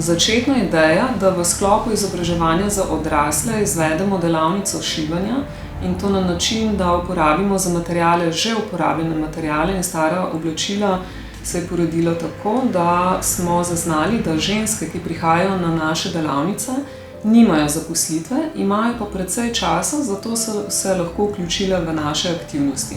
Začetna ideja, da v sklopu izobraževanja za odrasle izvedemo delavnico šivanja in to na način, da uporabimo za materiale že uporabljene materiale in stara oblačila, se je porodila tako, da smo zaznali, da ženske, ki prihajajo na naše delavnice, nimajo zaposlitve, imajo pa precej časa, zato so se lahko vključile v naše aktivnosti.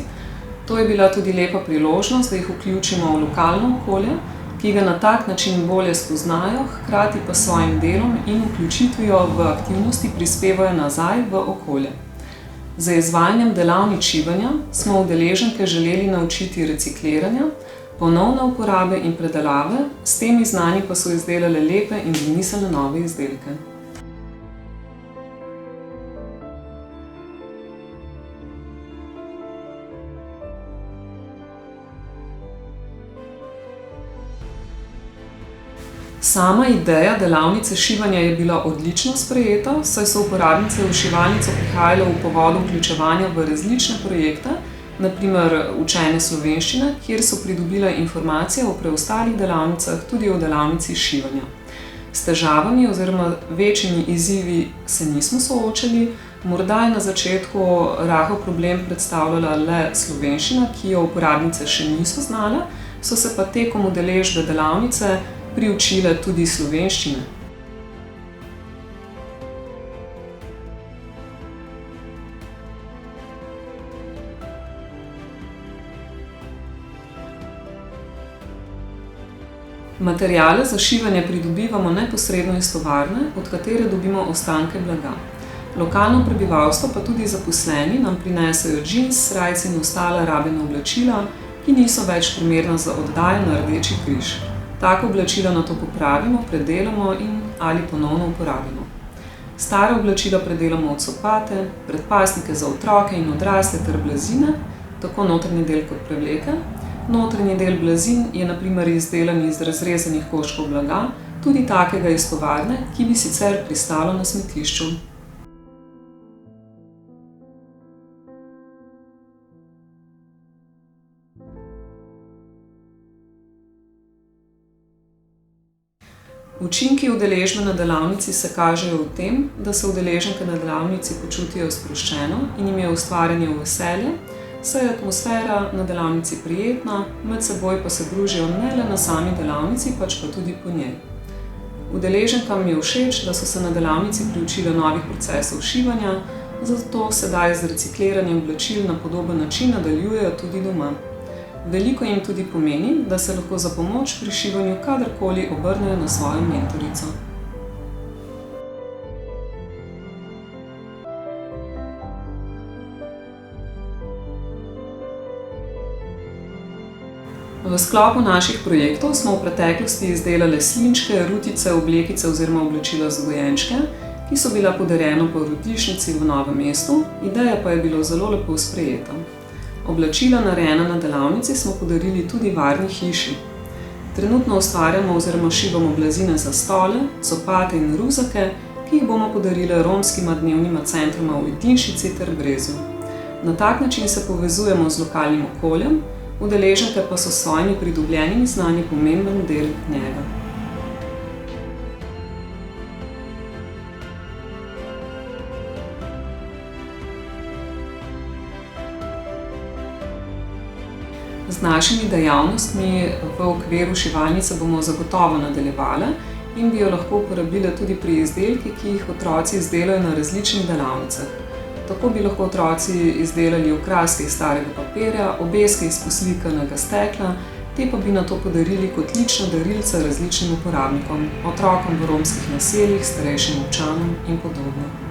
To je bila tudi lepa priložnost, da jih vključimo v lokalno okolje, ki ga na tak način bolje spoznajo, hkrati pa s svojim delom in vključitvijo v aktivnosti prispevajo nazaj v okolje. Z izvajanjem delavnic šivanja smo udeleženke želeli naučiti recikliranja, ponovne uporabe in predelave, s temi znanji pa so izdelale lepe in domiselne nove izdelke. Sama ideja delavnice šivanja je bila odlično sprejeta, saj so uporabnice v šivalnico prihajale v povodu vključevanja v različne projekte, na primer učenje slovenščine, kjer so pridobile informacije o preostalih delavnicah, tudi o delavnici šivanja. S težavami oziroma večjimi izzivi se nismo soočali, morda je na začetku rahel problem predstavljala le slovenščina, ki jo uporabnice še niso znale, so se pa tekom udeležbe delavnice priučile tudi slovenščine. Materiale za šivanje pridobivamo neposredno iz tovarne, od katere dobimo ostanke blaga. Lokalno prebivalstvo pa tudi zaposleni nam prinesejo džins, srajce in ostala rabljena oblačila, ki niso več primerna za oddajo na Rdeči križ. Tako oblačila nato popravimo, predelamo in ali ponovno uporabimo. Stara oblačila predelamo v copate, predpasnike za otroke in odrasle ter blazine, tako notranji del kot prevleke. Notranji del blazin je na primer izdelan iz razrezanih koščkov blaga, tudi takega iz tovarne, ki bi sicer pristalo na smetišču. Učinki udeležbe na delavnici se kažejo v tem, da se udeleženke na delavnici počutijo sproščeno in jim je ustvarjanje v veselje, saj je atmosfera na delavnici prijetna, med seboj pa se družijo ne le na sami delavnici, pač pa tudi po njej. Udeleženkam je všeč, da so se na delavnici priučile novih procesov šivanja, zato sedaj z recikliranjem oblačil na podoben način nadaljujejo tudi doma. Veliko jim tudi pomeni, da se lahko za pomoč pri šivanju kadarkoli obrnejo na svojo mentorico. V sklopu naših projektov smo v preteklosti izdelale slinčke, rutice, oblekice oziroma oblačila za dojenčke, ki so bila podarjena po porodnišnici v Novem mestu, ideja pa je bila zelo lepo sprejeta. Oblačila, narejena na delavnici, smo podarili tudi varni hiši. Trenutno ustvarjamo oziroma šivamo blazine za stole, copate in ruzake, ki jih bomo podarile romskima dnevnima centroma v Jedinšici ter Brezju. Na tak način se povezujemo z lokalnim okoljem, udeleženke pa so s svojimi pridobljenimi znanji pomemben del njega. Z našimi dejavnostmi v okviru šivalnice bomo zagotovo nadaljevale in bi jo lahko uporabile tudi pri izdelkih, ki jih otroci izdelajo na različnih delavnicah. Tako bi lahko otroci izdelali okraske iz starega papirja, obeske iz poslikanega stekla, te pa bi nato podarili kot lična darilca različnim uporabnikom, otrokom v romskih naseljih, starejšim občanom in podobno.